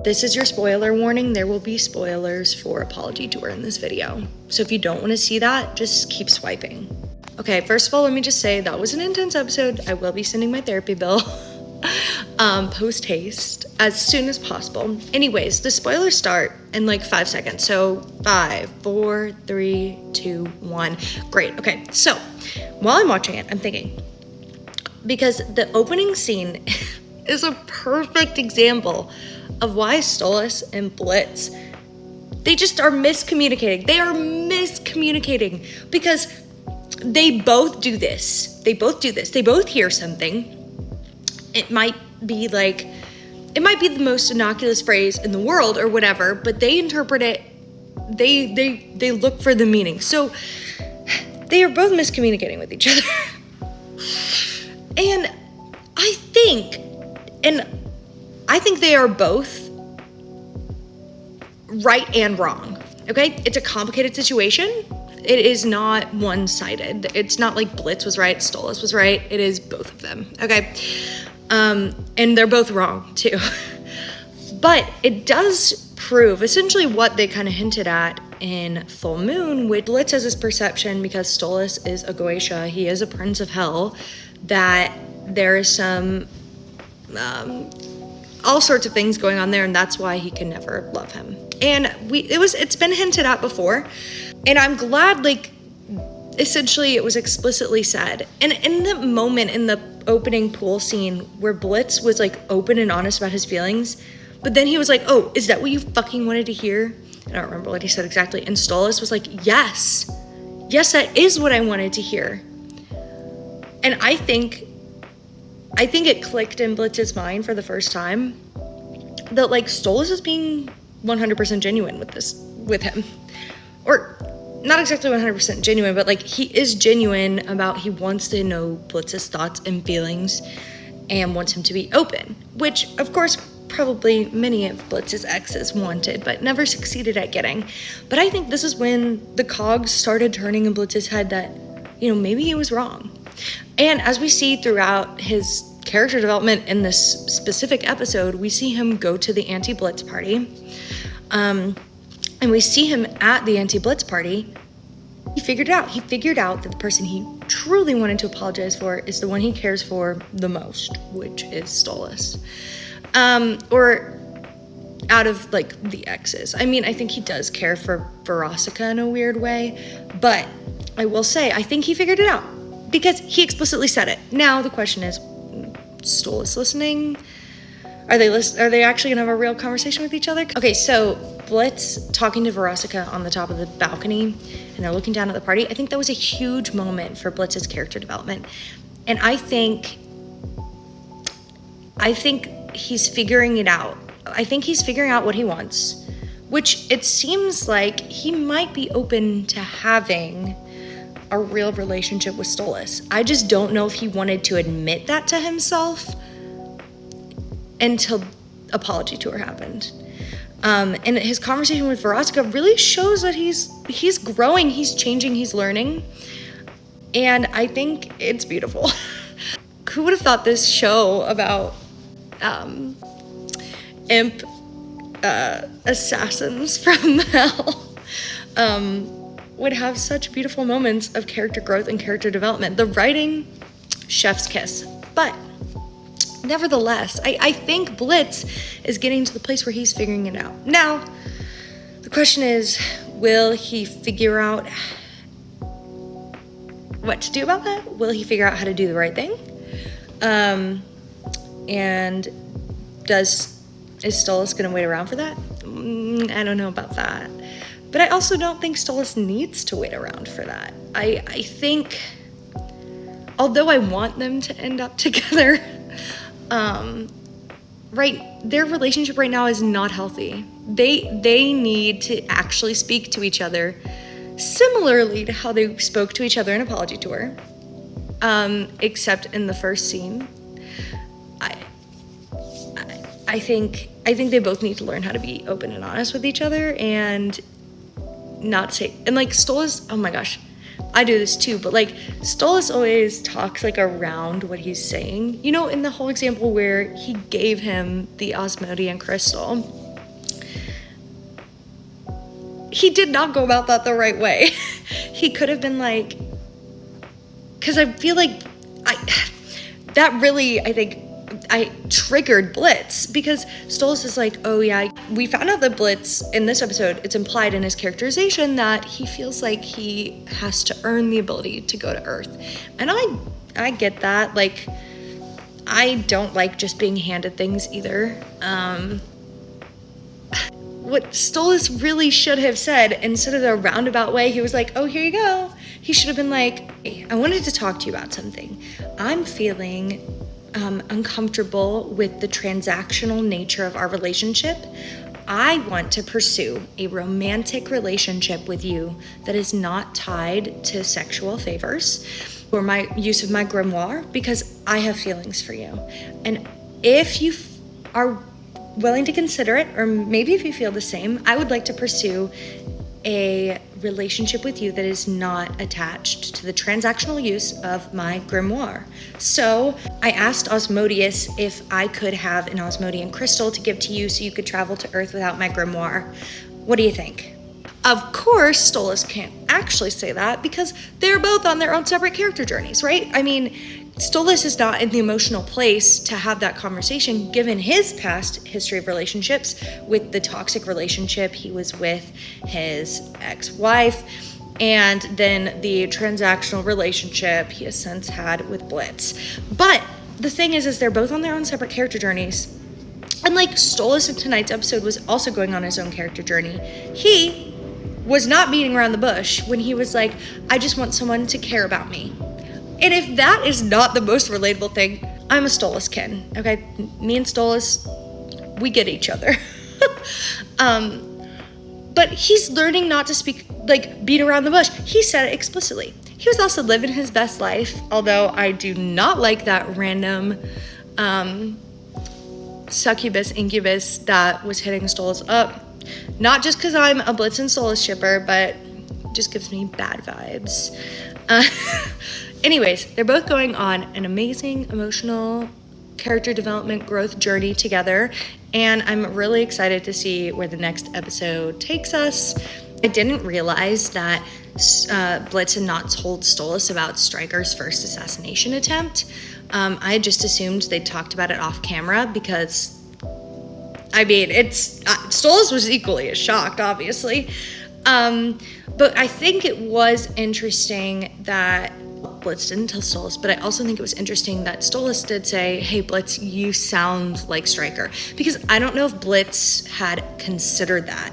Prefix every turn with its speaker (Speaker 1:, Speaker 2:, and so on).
Speaker 1: This is your spoiler warning. There will be spoilers for Apology Tour in this video. So if you don't want to see that, just keep swiping. Okay, first of all, let me just say that was an intense episode. I will be sending my therapy bill post haste as soon as possible. Anyways, the spoilers start in like 5 seconds. So 5, 4, 3, 2, 1. Great. Okay, so while I'm watching it, I'm thinking, because the opening scene is a perfect example of why Stolas and Blitz, they just are miscommunicating. They are miscommunicating because they both do this. They both hear something. It might be the most innocuous phrase in the world or whatever, but they interpret it, they look for the meaning. So they are both miscommunicating with each other. And I think they are both right and wrong, okay? It's a complicated situation. It is not one-sided. It's not like Blitz was right, Stolas was right. It is both of them, okay? And they're both wrong, too. But it does prove essentially what they kind of hinted at in Full Moon, which Blitz has this perception, because Stolas is a Goetia, he is a Prince of Hell, that there is some all sorts of things going on there, and that's why he can never love him. And it's been hinted at before, and I'm glad, like, essentially it was explicitly said. And in the moment in the opening pool scene where Blitz was like open and honest about his feelings, but then he was like, "Oh, is that what you fucking wanted to hear?" I don't remember what he said exactly. And Stolas was like, yes, that is what I wanted to hear. And I think it clicked in Blitz's mind for the first time that, like, Stolas is being 100% genuine with him. Or not exactly 100% genuine, but like he is genuine about, he wants to know Blitz's thoughts and feelings and wants him to be open, which of course probably many of Blitz's exes wanted, but never succeeded at getting. But I think this is when the cogs started turning in Blitz's head that, you know, maybe he was wrong. And as we see throughout his character development in this specific episode, we see him go to the anti-Blitz party. And we see him at the anti-Blitz party. He figured it out. He figured out that the person he truly wanted to apologize for is the one he cares for the most, which is Stolas. Or out of, like, the exes. I mean, I think he does care for Veronica in a weird way, but I will say, I think he figured it out because he explicitly said it. Now the question is, Stolas listening? Are they actually gonna have a real conversation with each other? Okay, so Blitz talking to Veronica on the top of the balcony, and they're looking down at the party. I think that was a huge moment for Blitz's character development. And I think he's figuring it out. I think he's figuring out what he wants, which it seems like he might be open to having a real relationship with Stolas. I just don't know if he wanted to admit that to himself until Apology Tour happened. And his conversation with Veronica really shows that he's growing, he's changing, he's learning. And I think it's beautiful. Who would have thought this show about imp assassins from hell would have such beautiful moments of character growth and character development. The writing, chef's kiss. But nevertheless, I think Blitz is getting to the place where he's figuring it out. Now, the question is, will he figure out what to do about that? Will he figure out how to do the right thing? And is Stolas going to wait around for that? I don't know about that. But I also don't think Stolas needs to wait around for that. I think, although I want them to end up together, their relationship right now is not healthy. They need to actually speak to each other similarly to how they spoke to each other in Apology Tour, except in the first scene. I think they both need to learn how to be open and honest with each other and not say, and like Stolas, oh my gosh, I do this too, but like Stolas always talks like around what he's saying. You know, in the whole example where he gave him the Osmodian crystal, he did not go about that the right way. He could have been like, because I feel like I think I triggered Blitz, because Stolas is like, oh yeah, we found out that Blitz in this episode, it's implied in his characterization that he feels like he has to earn the ability to go to Earth. And I get that. Like, I don't like just being handed things either. What Stolas really should have said, instead of the roundabout way, he was like, oh, here you go. He should have been like, hey, I wanted to talk to you about something. I'm feeling uncomfortable with the transactional nature of our relationship. I want to pursue a romantic relationship with you that is not tied to sexual favors or my use of my grimoire, because I have feelings for you. And if you are willing to consider it, or maybe if you feel the same, I would like to pursue a relationship with you that is not attached to the transactional use of my grimoire. So I asked Osmodeus if I could have an Osmodian crystal to give to you so you could travel to Earth without my grimoire. What do you think? Of course, Stolas can't actually say that, because they're both on their own separate character journeys, right? I mean, Stolas is not in the emotional place to have that conversation, given his past history of relationships with the toxic relationship he was with his ex-wife, and then the transactional relationship he has since had with Blitz. But the thing is they're both on their own separate character journeys. And like Stolas in tonight's episode was also going on his own character journey. He was not beating around the bush when he was like, I just want someone to care about me. And if that is not the most relatable thing, I'm a Stolas kin, okay? Me and Stolas, we get each other. But he's learning not to beat around the bush. He said it explicitly. He was also living his best life, although I do not like that random succubus incubus that was hitting Stolas up. Not just because I'm a Blitz and Stolas shipper, but it just gives me bad vibes. Anyways, they're both going on an amazing emotional character development growth journey together, and I'm really excited to see where the next episode takes us. I didn't realize that Blitz had not told Stolas about Stryker's first assassination attempt. I had just assumed they talked about it off camera, because I mean, Stolas was equally as shocked, obviously. But I think it was interesting that Blitz didn't tell Stolas, but I also think it was interesting that Stolas did say, hey, Blitz, you sound like Stryker. Because I don't know if Blitz had considered that.